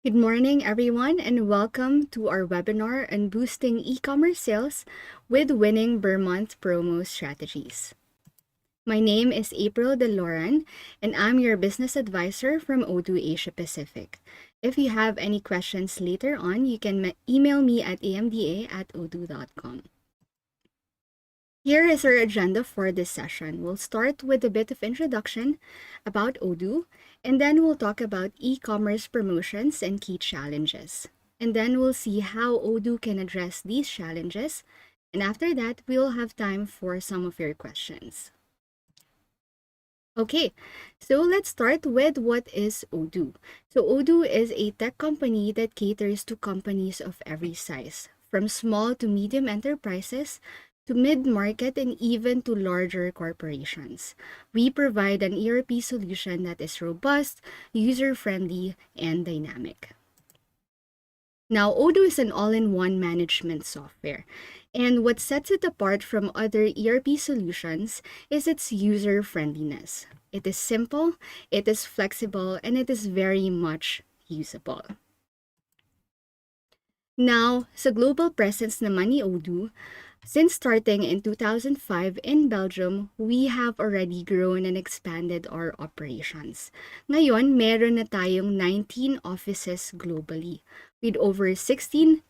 Good morning, everyone, and welcome to our webinar on boosting e-commerce sales with winning Ber Month promo strategies. My name is April DeLoran, and I'm your business advisor from Odoo Asia Pacific. If you have any questions later on, you can email me at amda@odoo.com. Here is our agenda for this session. We'll start with a bit of introduction about Odoo, and then we'll talk about e-commerce promotions and key challenges. And then we'll see how Odoo can address these challenges. And after that, we'll have time for some of your questions. Okay, so let's start with what is Odoo. So Odoo is a tech company that caters to companies of every size, from small to medium enterprises to mid-market and even to larger corporations. We provide an ERP solution that is robust, user-friendly, and dynamic. Now, Odoo is an all-in-one management software. And what sets it apart from other ERP solutions is its user-friendliness. It is simple, it is flexible, and it is very much usable. Now, sa global presence naman ni Odoo, since starting in 2005 in Belgium, we have already grown and expanded our operations. Ngayon, meron na tayong 19 offices globally, with over 16,000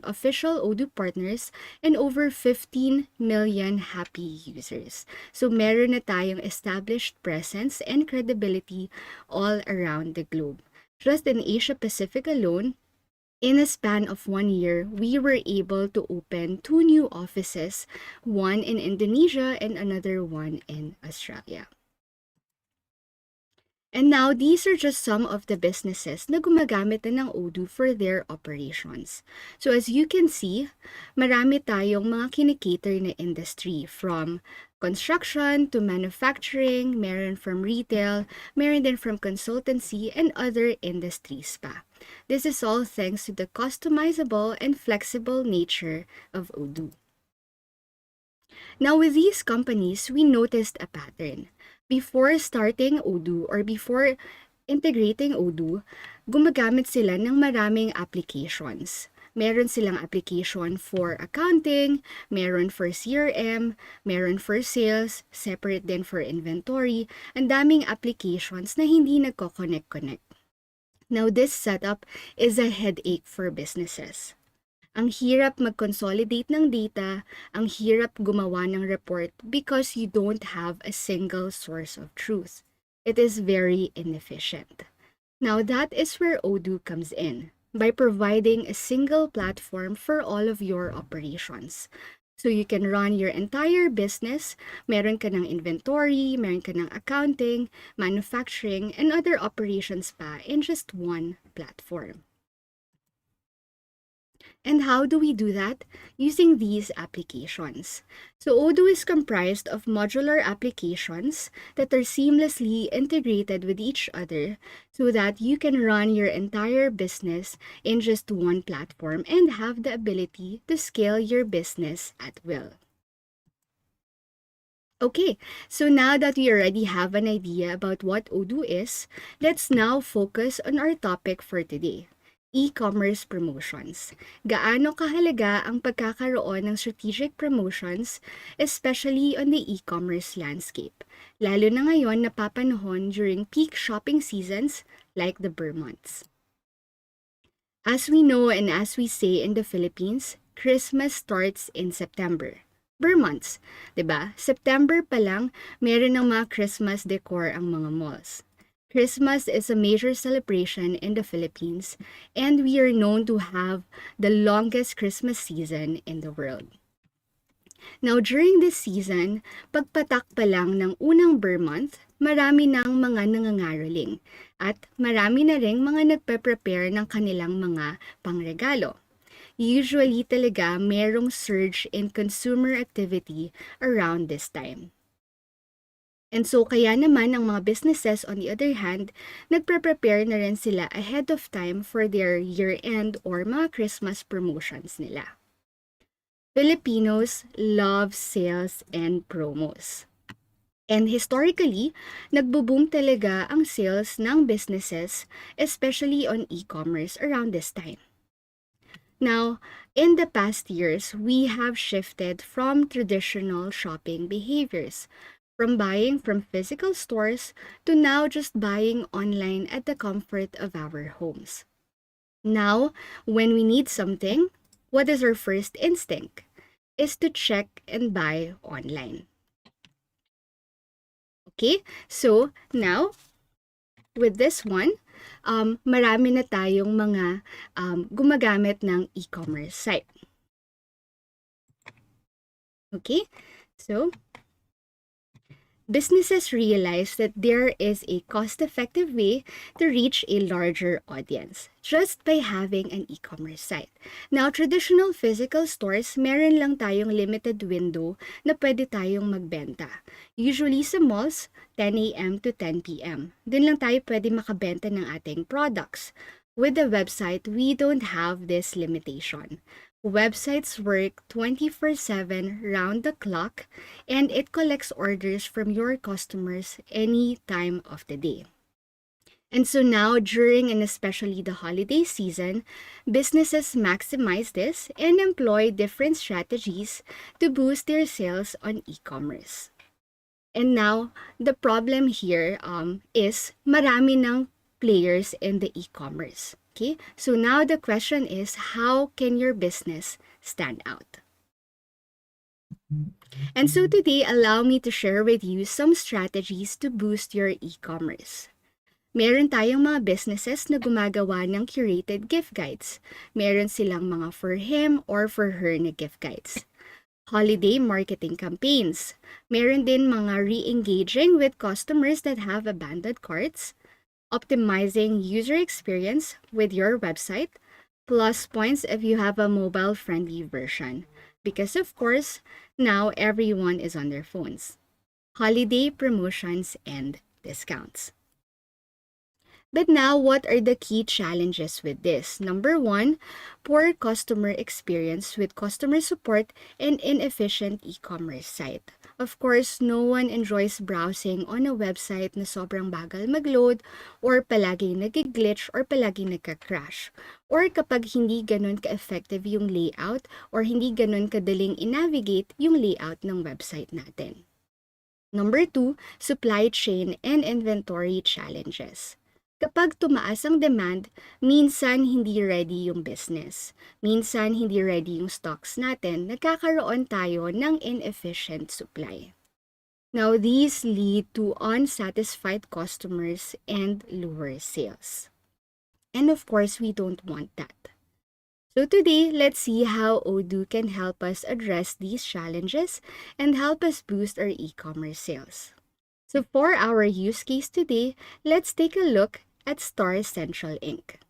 official Odoo partners and over 15 million happy users. So meron na tayong established presence and credibility all around the globe. Just in Asia Pacific alone, in a span of 1 year, we were able to open 2 new offices, one in Indonesia and another one in Australia. And now, these are just some of the businesses na gumagamit na ng Odoo for their operations. So as you can see, marami tayong mga kinikater na industry, from construction to manufacturing, meron from retail, meron din from consultancy, and other industries pa. This is all thanks to the customizable and flexible nature of Odoo. Now, with these companies, we noticed a pattern. Before starting Odoo or before integrating Odoo, gumagamit sila ng maraming applications. Meron silang application for accounting, meron for CRM, meron for sales, separate din for inventory, ang daming applications na hindi nagko-connect-connect. Now, this setup is a headache for businesses. Ang hirap mag-consolidate ng data, ang hirap gumawa ng report because you don't have a single source of truth. It is very inefficient. Now, that is where Odoo comes in, by providing a single platform for all of your operations. So you can run your entire business, meron ka ng inventory, meron ka ng accounting, manufacturing, and other operations pa in just one platform. And how do we do that? Using these applications. So Odoo is comprised of modular applications that are seamlessly integrated with each other so that you can run your entire business in just one platform and have the ability to scale your business at will. Okay, so now that we already have an idea about what Odoo is, let's now focus on our topic for today. E-commerce promotions. Gaano kahalaga ang pagkakaroon ng strategic promotions, especially on the e-commerce landscape, lalo na ngayon napapanahon during peak shopping seasons like the Ber Months. As we know and as we say in the Philippines, Christmas starts in September. Ber Months, 'di ba? September pa lang, meron ng mga Christmas decor ang mga malls. Christmas is a major celebration in the Philippines, and we are known to have the longest Christmas season in the world. Now, during this season, pagpatak pa lang ng unang Ber Month, marami ng mga nangangaroling at marami na ring mga nagpe-prepare ng kanilang mga pangregalo. Usually talaga merong surge in consumer activity around this time. And so kaya naman ang mga businesses on the other hand, nagpre-prepare na rin sila ahead of time for their year-end or mga Christmas promotions nila. Filipinos love sales and promos. And historically, nagbo-boom talaga ang sales ng businesses, especially on e-commerce around this time. Now, in the past years, we have shifted from traditional shopping behaviors, from buying from physical stores to now just buying online at the comfort of our homes. Now, when we need something, what is our first instinct? Is to check and buy online. Okay, so now with this one, marami na tayong mga gumagamit ng e-commerce site. Okay, so businesses realize that there is a cost-effective way to reach a larger audience just by having an e-commerce site. Now, traditional physical stores, meron lang tayong limited window na pwede tayong magbenta. Usually sa malls, 10 a.m. to 10 p.m. Doon lang tayo pwede makabenta ng ating products. With the website, we don't have this limitation. Websites work 24/7 round the clock and it collects orders from your customers any time of the day. And so now, during and especially the holiday season, businesses maximize this and employ different strategies to boost their sales on e-commerce. And now, the problem here is marami ng players in the e-commerce. Okay, so now the question is, how can your business stand out? And so today, allow me to share with you some strategies to boost your e-commerce. Meron tayong mga businesses na gumagawa ng curated gift guides. Meron silang mga for him or for her na gift guides. Holiday marketing campaigns. Meron din mga re-engaging with customers that have abandoned carts. Optimizing user experience with your website, plus points if you have a mobile-friendly version. Because of course, now everyone is on their phones. Holiday promotions and discounts. But now, what are the key challenges with this? Number one, poor customer experience with customer support and inefficient e-commerce site. Of course, no one enjoys browsing on a website na sobrang bagal mag-load or palaging nag-glitch or palaging nagka-crash. Or kapag hindi ganun ka-effective yung layout or hindi ganun kadaling i-navigate yung layout ng website natin. Number two, supply chain and inventory challenges. Kapag tumaas ang demand, minsan hindi ready yung business. Minsan hindi ready yung stocks natin, nagkakaroon tayo ng inefficient supply. Now, these lead to unsatisfied customers and lower sales. And of course, we don't want that. So today, let's see how Odoo can help us address these challenges and help us boost our e-commerce sales. So for our use case today, let's take a look at Star Central Inc.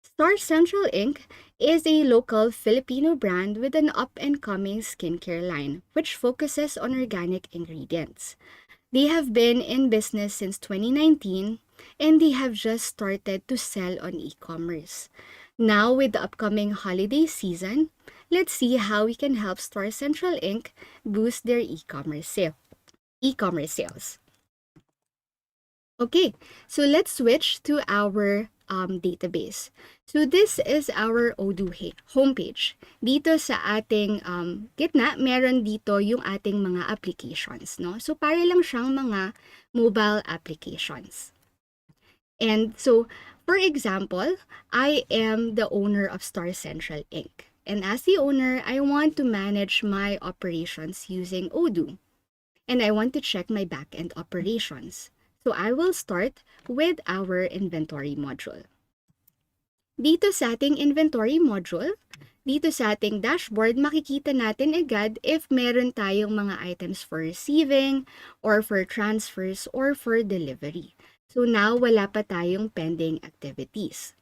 Star Central Inc. is a local Filipino brand with an up-and-coming skincare line which focuses on organic ingredients. They have been in business since 2019 and they have just started to sell on e-commerce. Now with the upcoming holiday season, let's see how we can help Star Central Inc. boost their e-commerce sales. Okay, so let's switch to our database. So this is our Odoo homepage. Dito sa ating gitna, meron dito yung ating mga applications, no? So para lang siyang mga mobile applications. And so, for example, I am the owner of Star Central Inc. And as the owner, I want to manage my operations using Odoo. And I want to check my back-end operations. So I will start with our inventory module. Dito sa ating inventory module, dito sa ating dashboard, makikita natin agad if meron tayong mga items for receiving, or for transfers, or for delivery. So now, wala pa tayong pending activities.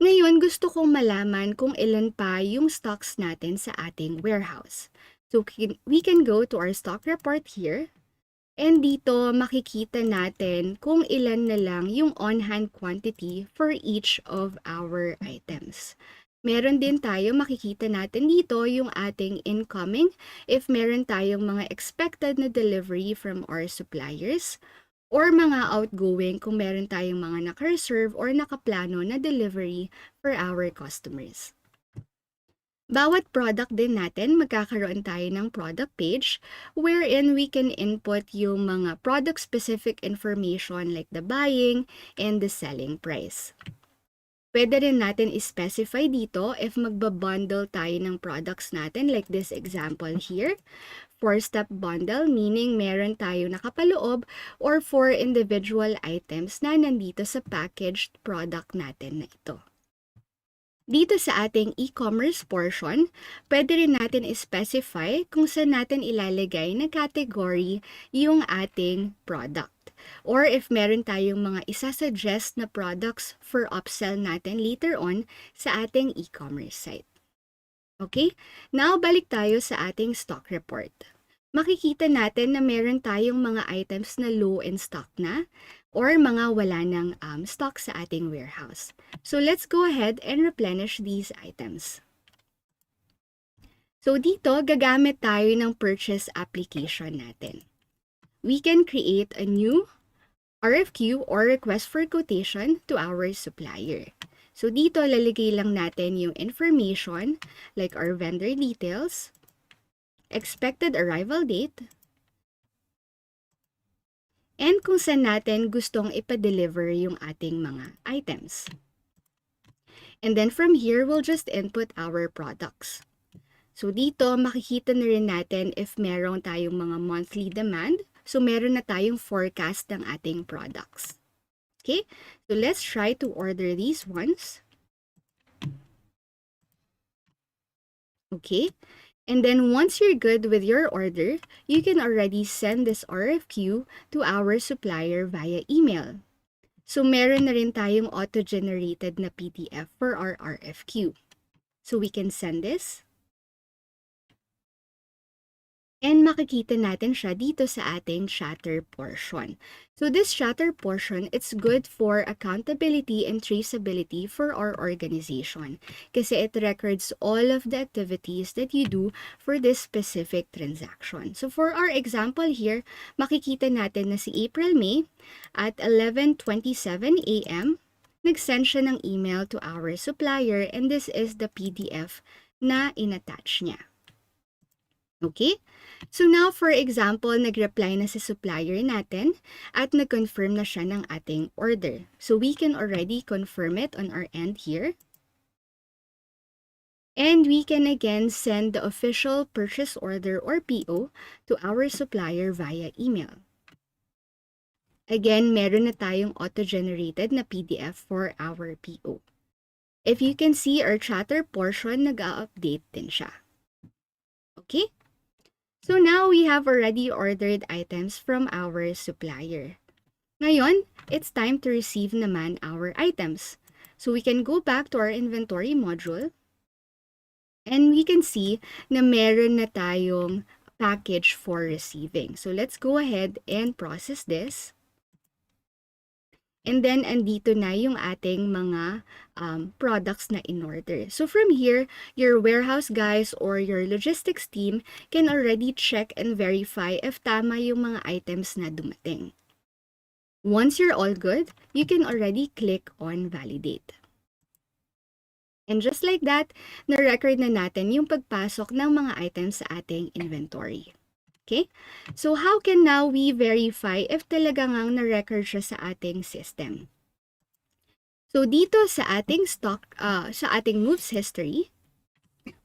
Ngayon, gusto kong malaman kung ilan pa yung stocks natin sa ating warehouse. So we can go to our stock report here. And dito makikita natin kung ilan na lang yung on-hand quantity for each of our items. Meron din tayo, makikita natin dito yung ating incoming if meron tayong mga expected na delivery from our suppliers, or mga outgoing kung meron tayong mga naka-reserve or nakaplano na delivery for our customers. Bawat product din natin, magkakaroon tayo ng product page wherein we can input yung mga product-specific information like the buying and the selling price. Pwede rin natin i-specify dito if magbabundle tayo ng products natin like this example here. 4-step bundle, meaning meron tayo nakapaloob or 4 individual items na nandito sa packaged product natin na ito. Dito sa ating e-commerce portion, pwede rin natin i-specify kung saan natin ilalagay na category yung ating product. Or if meron tayong mga isasuggest na products for upsell natin later on sa ating e-commerce site. Okay? Now, balik tayo sa ating stock report. Makikita natin na meron tayong mga items na low in stock na or mga wala ng stock sa ating warehouse. So, let's go ahead and replenish these items. So, dito, gagamit tayo ng purchase application natin. We can create a new RFQ or request for quotation to our supplier. So, dito, lalagay lang natin yung information like our vendor details, expected arrival date, and kung saan natin gustong ipa-deliver yung ating mga items. And then from here, we'll just input our products. So dito, makikita na rin natin if meron tayong mga monthly demand. So meron na tayong forecast ng ating products. Okay? So let's try to order these ones. Okay? And then once you're good with your order, you can already send this RFQ to our supplier via email. So meron na rin tayong auto-generated na PDF for our RFQ. So we can send this. And makikita natin siya dito sa ating chatter portion. So this chatter portion, it's good for accountability and traceability for our organization. Kasi it records all of the activities that you do for this specific transaction. So for our example here, makikita natin na si April May at 11:27 a.m. nag-send siya ng email to our supplier and this is the PDF na inattach niya. Okay? So now, for example, nag-reply na sa supplier natin at nag-confirm na siya ng ating order. So we can already confirm it on our end here. And we can again send the official purchase order or PO to our supplier via email. Again, meron na tayong auto-generated na PDF for our PO. If you can see, our chatter portion, nag-a-update din siya. Okay? So now, we have already ordered items from our supplier. Ngayon, it's time to receive naman our items. So we can go back to our inventory module. And we can see na meron na tayong package for receiving. So let's go ahead and process this. And then, andito na yung ating mga products na in-order. So from here, your warehouse guys or your logistics team can already check and verify if tama yung mga items na dumating. Once you're all good, you can already click on validate. And just like that, na-record na natin yung pagpasok ng mga items sa ating inventory. Okay? So how can now we verify if talaga ngang na-record siya sa ating system? So dito sa ating sa ating moves history,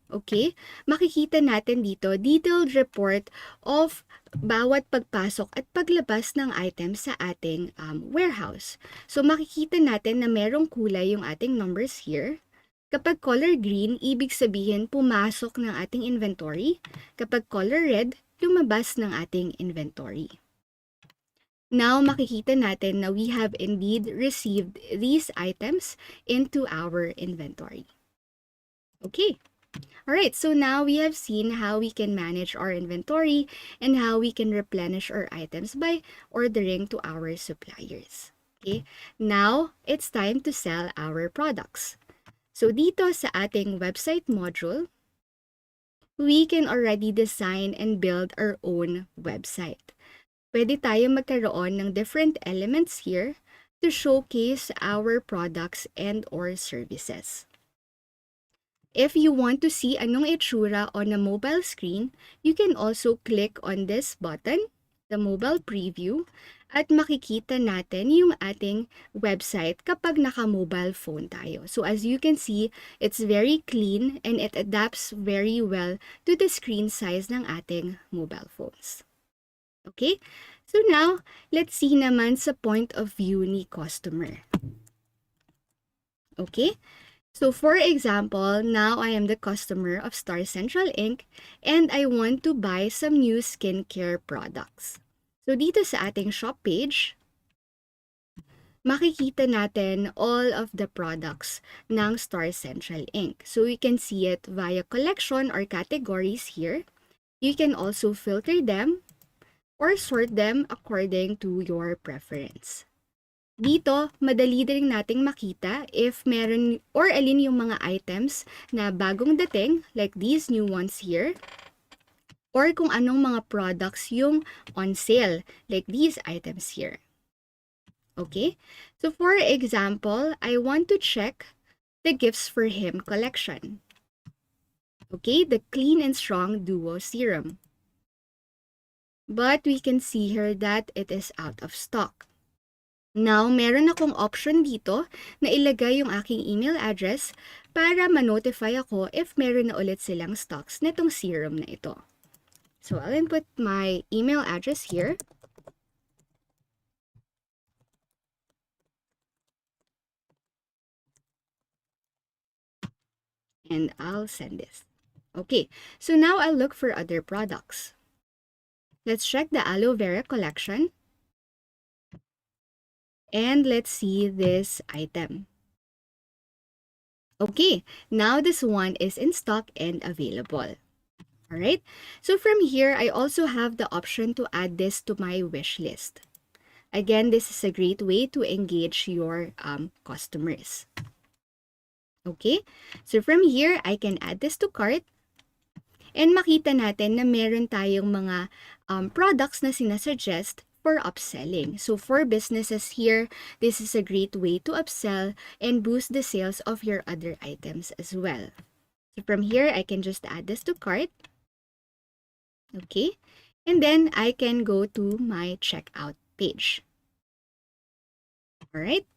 okay, makikita natin dito detailed report of bawat pagpasok at paglabas ng item sa ating warehouse. So makikita natin na merong kulay yung ating numbers here. Kapag color green, ibig sabihin pumasok ng ating inventory. Kapag color red, lumabas ng ating inventory. Now, makikita natin na we have indeed received these items into our inventory. Okay. Alright, so now we have seen how we can manage our inventory and how we can replenish our items by ordering to our suppliers. Okay. Now, it's time to sell our products. So dito sa ating website module, we can already design and build our own website. Pwede tayo magkaroon ng different elements here to showcase our products and or services. If you want to see anong itsura on a mobile screen, you can also click on this button, the mobile preview, at makikita natin yung ating website kapag naka-mobile phone tayo. So as you can see, it's very clean and it adapts very well to the screen size ng ating mobile phones. Okay? So now, let's see naman sa point of view ni customer. Okay? So for example, now I am the customer of Star Central Inc. and I want to buy some new skincare products. So dito sa ating shop page, makikita natin all of the products ng Star Central Inc. So we can see it via collection or categories here. You can also filter them or sort them according to your preference. Dito, madali din nating makita if meron or alin yung mga items na bagong dating, like these new ones here, or kung anong mga products yung on sale, like these items here. Okay? So for example, I want to check the Gifts for Him collection. Okay, the Clean and Strong Duo Serum. But we can see here that it is out of stock. Now, meron akong option dito na ilagay yung aking email address para ma-notify ako if meron na ulit silang stocks nitong serum na ito. So, I'll input my email address here. And I'll send this. Okay, so now I'll look for other products. Let's check the aloe vera collection. And let's see this item. Okay, now this one is in stock and available. Alright, so from here, I also have the option to add this to my wish list. Again, this is a great way to engage your customers. Okay, so from here, I can add this to cart. And makita natin na meron tayong mga products na sinasuggest for upselling. So for businesses here, this is a great way to upsell and boost the sales of your other items as well. So from here, I can just add this to cart. Okay, and then I can go to my checkout page. Alright,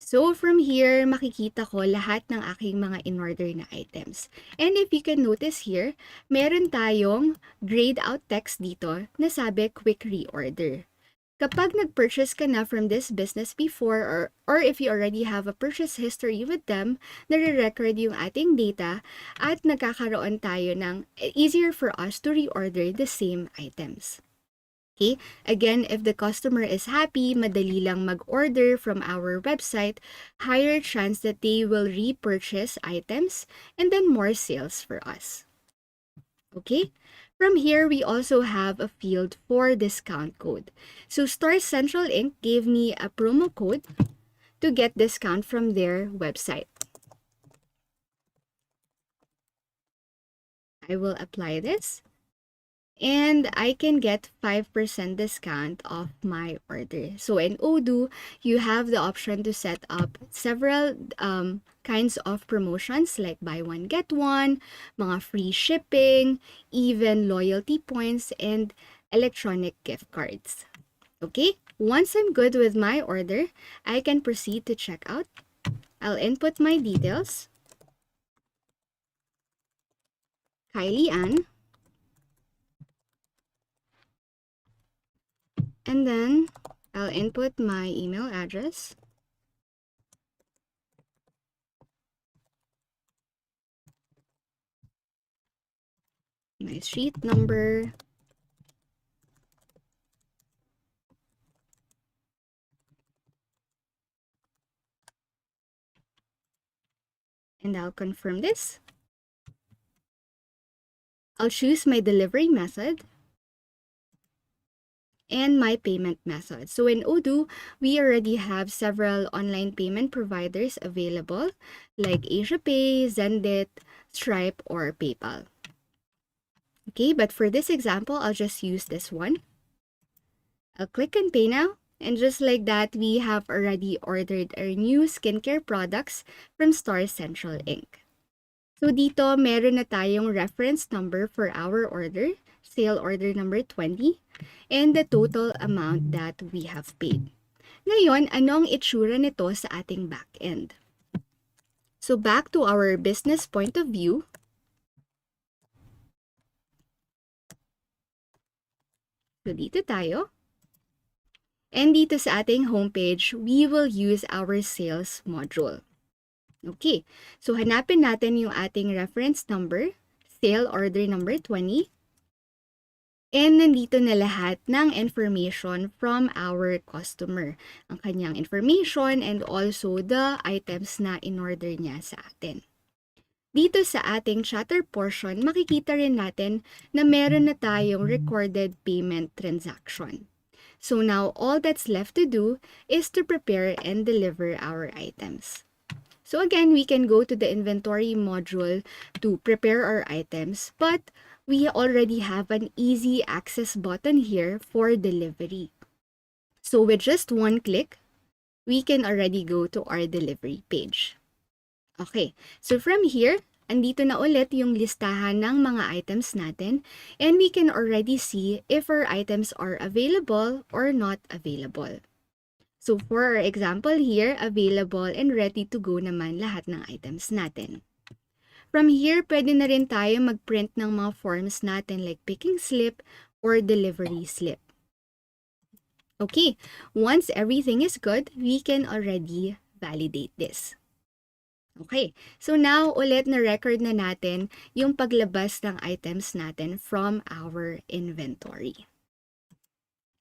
so from here, makikita ko lahat ng aking mga in-order na items. And if you can notice here, meron tayong grayed out text dito na sabi quick reorder. Kapag nag-purchase ka na from this business before or if you already have a purchase history with them, nare-record yung ating data at nagkakaroon tayo ng easier for us to reorder the same items. Okay, again, if the customer is happy, madali lang mag-order from our website, higher chance that they will repurchase items and then more sales for us. Okay, from here, we also have a field for discount code. So Star Central Inc. gave me a promo code to get discount from their website. I will apply this. And I can get 5% discount off my order. So in Odoo, you have the option to set up several kinds of promotions like buy one, get one, mga free shipping, even loyalty points, and electronic gift cards. Okay, once I'm good with my order, I can proceed to checkout. I'll input my details. Kylie Ann. And then I'll input my email address. My street number. And I'll confirm this. I'll choose my delivery method. and my payment method. So in Odoo, we already have several online payment providers available like AsiaPay, Zendit, Stripe, or PayPal. Okay, but for this example, I'll just use this one. I'll click on Pay Now. And just like that, we have already ordered our new skincare products from Star Central Inc. So dito, meron na tayong reference number for our order, sale order number 20, and the total amount that we have paid. Ngayon, anong itsura nito sa ating back-end? So back to our business point of view, so dito tayo. And dito sa ating homepage, we will use our sales module. Okay, so hanapin natin yung ating reference number, sale order number 20, and nandito na lahat ng information from our customer. Ang kanyang information and also the items na in-order niya sa atin. Dito sa ating chatter portion, makikita rin natin na meron na tayong recorded payment transaction. So now, all that's left to do is to prepare and deliver our items. So again, we can go to the inventory module to prepare our items, but we already have an easy access button here for delivery. So with just one click, we can already go to our delivery page. Okay, so from here, andito na ulit yung listahan ng mga items natin, and we can already see if our items are available or not available. So for our example here, available and ready to go naman lahat ng items natin. From here, pwede na rin tayo mag-print ng mga forms natin like picking slip or delivery slip. Okay, once everything is good, we can already validate this. Okay, so now ulit na record na natin yung paglabas ng items natin from our inventory.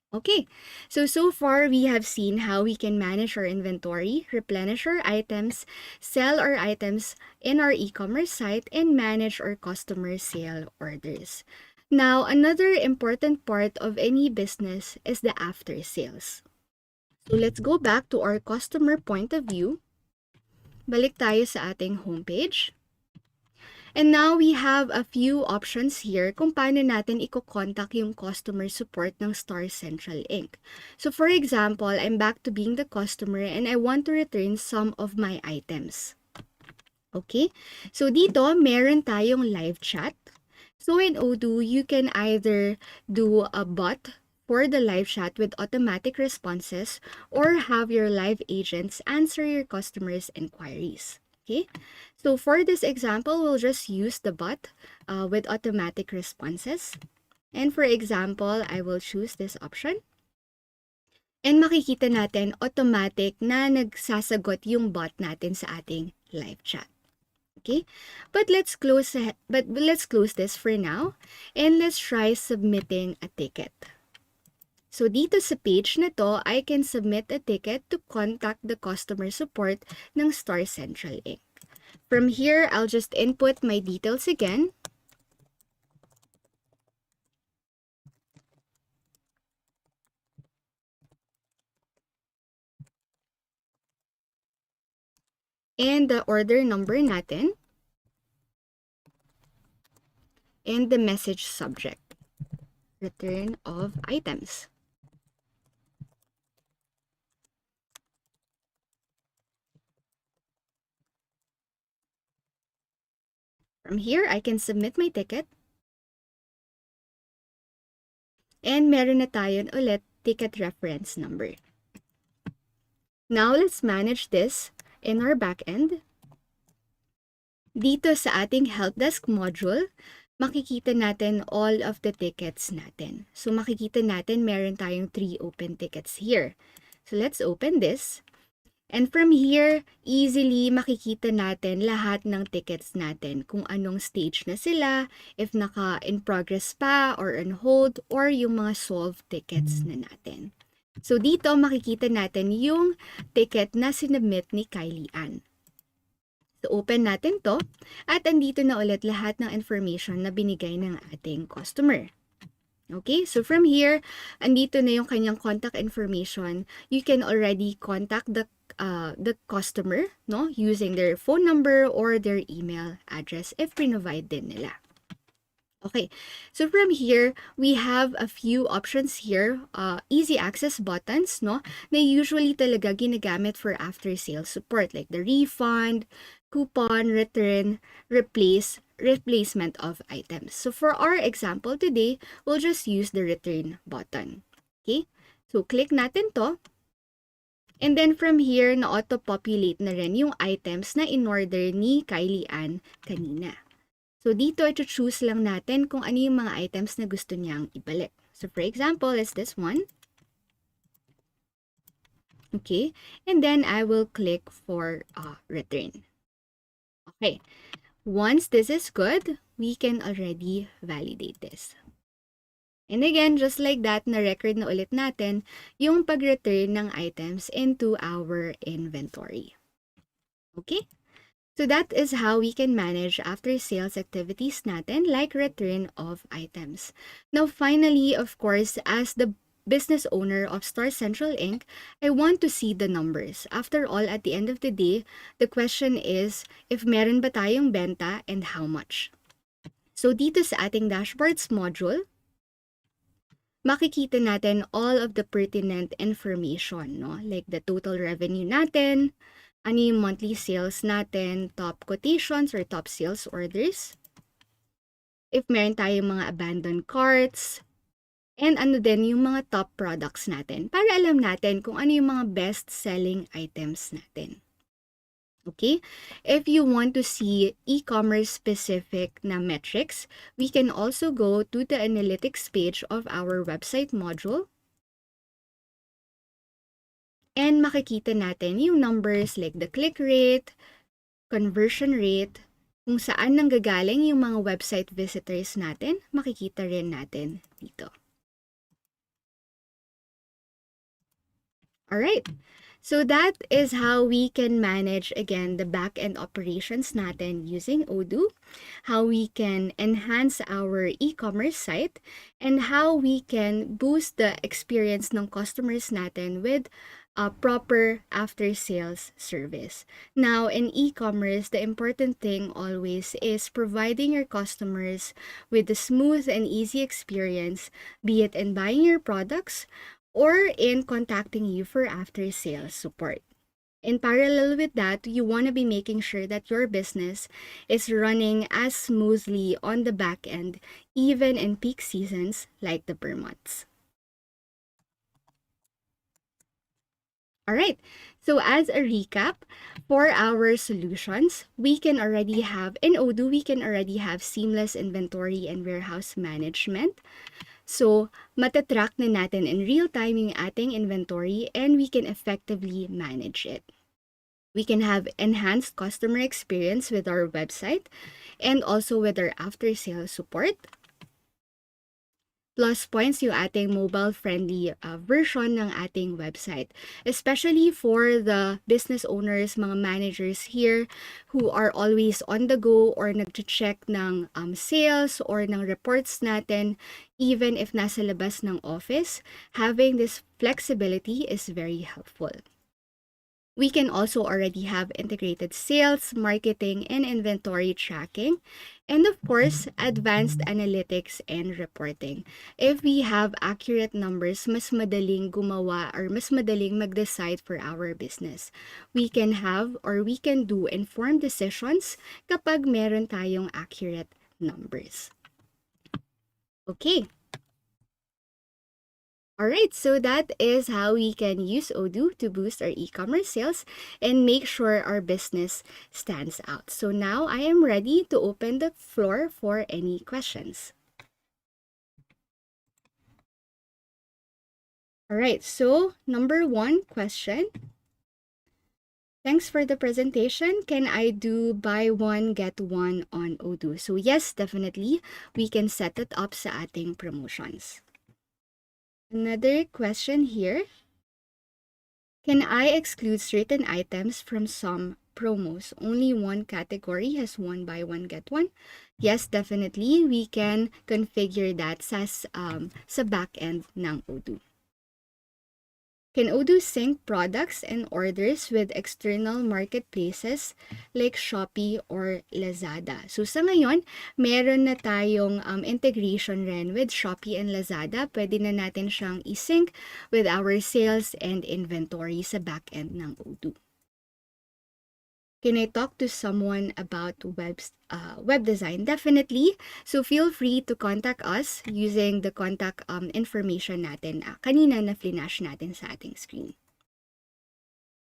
Okay, so far we have seen how we can manage our inventory, replenish our items, sell our items in our e-commerce site, and manage our customer sale orders. Now, another important part of any business is the after sales. So let's go back to our customer point of view. Balik tayo sa ating homepage. And now we have a few options here kung paano natin i-contact yung customer support ng Star Central Inc. So for example, I'm back to being the customer and I want to return some of my items. Okay? So dito, meron tayong live chat. So in Odoo, you can either do a bot for the live chat with automatic responses or have your live agents answer your customers' inquiries. Okay, so for this example, we'll just use the bot with automatic responses. And for example, I will choose this option. And makikita natin automatic na nagsasagot yung bot natin sa ating live chat. Okay, but let's close this for now and let's try submitting a ticket. So dito sa page na to, I can submit a ticket to contact the customer support ng Star Central Inc. From here, I'll just input my details again. And the order number natin. And the message subject. Return of items. From here, I can submit my ticket. And meron na tayo ulit ticket reference number. Now, let's manage this in our backend. Dito sa ating help desk module, makikita natin all of the tickets natin. So, makikita natin meron tayong 3 open tickets here. So, let's open this. And from here, easily makikita natin lahat ng tickets natin. Kung anong stage na sila, if naka-in progress pa or on hold, or yung mga solved tickets na natin. So, dito makikita natin yung ticket na sinubmit ni Kylie Ann. So, open natin to at andito na ulit lahat ng information na binigay ng ating customer. Okay, so from here, andito na yung kanyang contact information. You can already contact the customer, no, using their phone number or their email address if provide din nila. Okay, so from here, we have a few options here, easy access buttons, no, na usually talaga ginagamit for after sales support like the refund, coupon, return, replacement of items. So for our example today, we'll just use the return button. Okay, so click natin to. And then from here, na-auto-populate na rin yung items na in-order ni Kylie Ann kanina. So, dito, ito-choose lang natin kung ano yung mga items na gusto niyang ibalik. So, for example, is this one. Okay. And then, I will click for return. Okay. Once this is good, we can already validate this. And again, just like that, na-record na ulit natin yung pag-return ng items into our inventory. Okay? So that is how we can manage after sales activities natin like return of items. Now finally, of course, as the business owner of Star Central Inc., I want to see the numbers. After all, at the end of the day, the question is if meron ba tayong benta and how much. So dito sa ating dashboards module, makikita natin all of the pertinent information, no? Like the total revenue natin, ano yung monthly sales natin, top quotations or top sales orders. If meron tayong mga abandoned carts, and ano din yung mga top products natin para alam natin kung ano yung mga best-selling items natin. Okay? If you want to see e-commerce specific na metrics, we can also go to the analytics page of our website module. And makikita natin yung numbers like the click rate, conversion rate, kung saan nanggagaling yung mga website visitors natin, makikita rin natin dito. Alright, so that is how we can manage again the back-end operations natin using Odoo, how we can enhance our e-commerce site, and how we can boost the experience ng customers natin with a proper after-sales service. Now, in e-commerce, the important thing always is providing your customers with a smooth and easy experience, be it in buying your products or in contacting you for after-sales support. In parallel with that, you want to be making sure that your business is running as smoothly on the back end, even in peak seasons like the Ber Months. Alright, so as a recap, for our solutions, we can already have, in Odoo, we can already have seamless inventory and warehouse management. So, matatrack na natin in real time yung ating inventory and we can effectively manage it. We can have enhanced customer experience with our website and also with our after-sales support. Plus points yung ating mobile-friendly version ng ating website. Especially for the business owners, mga managers here who are always on the go or nag-check ng sales or ng reports natin, even if nasa labas ng office, having this flexibility is very helpful. We can also already have integrated sales, marketing, and inventory tracking. And of course, advanced analytics and reporting. If we have accurate numbers, mas madaling gumawa or mas madaling mag-decide for our business. We can have or we can do informed decisions kapag meron tayong accurate numbers. Okay. Alright, so that is how we can use Odoo to boost our e-commerce sales and make sure our business stands out. So now I am ready to open the floor for any questions. Alright, so number 1 question. Thanks for the presentation. Can I do buy one, get one on Odoo? So yes, definitely. We can set it up sa ating promotions. Another question here. Can I exclude certain items from some promos. Only one category has one buy one get one. Yes, definitely we can configure that sa backend ng Odoo. Can Odoo sync products and orders with external marketplaces like Shopee or Lazada? So sa ngayon, meron na tayong integration rin with Shopee and Lazada. Pwede na natin siyang i-sync with our sales and inventory sa backend ng Odoo. Can I talk to someone about web design? Definitely. So feel free to contact us using the contact information natin. Kanina na flash natin sa ating screen.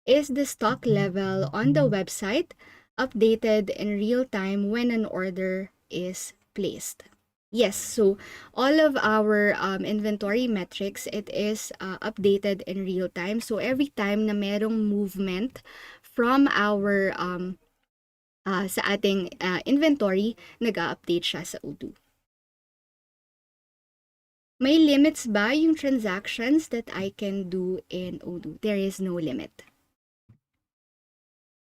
Is the stock level on the website updated in real time when an order is placed? Yes, so all of our inventory metrics, it is updated in real time. So every time na merong movement from our sa ating inventory, nag-update siya sa Odoo. May limits ba yung transactions that I can do in Odoo? There is no limit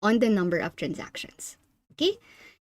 on the number of transactions. Okay?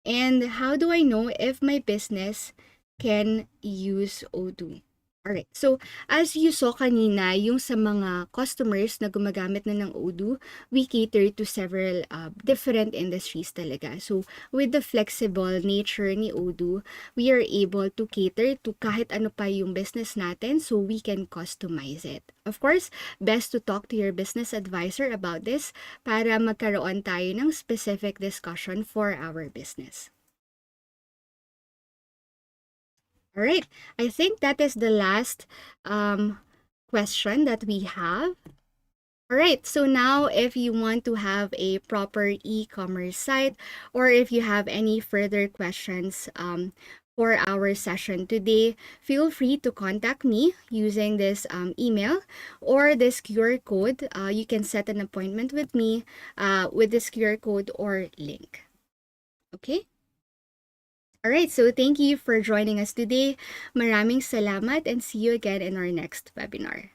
And how do I know if my business can use Odoo? Alright, so as you saw kanina, yung sa mga customers na gumagamit na ng Odoo, we cater to several different industries talaga. So with the flexible nature ni Odoo, we are able to cater to kahit ano pa yung business natin, so we can customize it. Of course, best to talk to your business advisor about this para magkaroon tayo ng specific discussion for our business. All right, I think that is the last question that we have. All right, so now if you want to have a proper e-commerce site, or if you have any further questions for our session today, feel free to contact me using this email or this QR code. You can set an appointment with me with this QR code or link. Okay? Alright, so thank you for joining us today. Maraming salamat and see you again in our next webinar.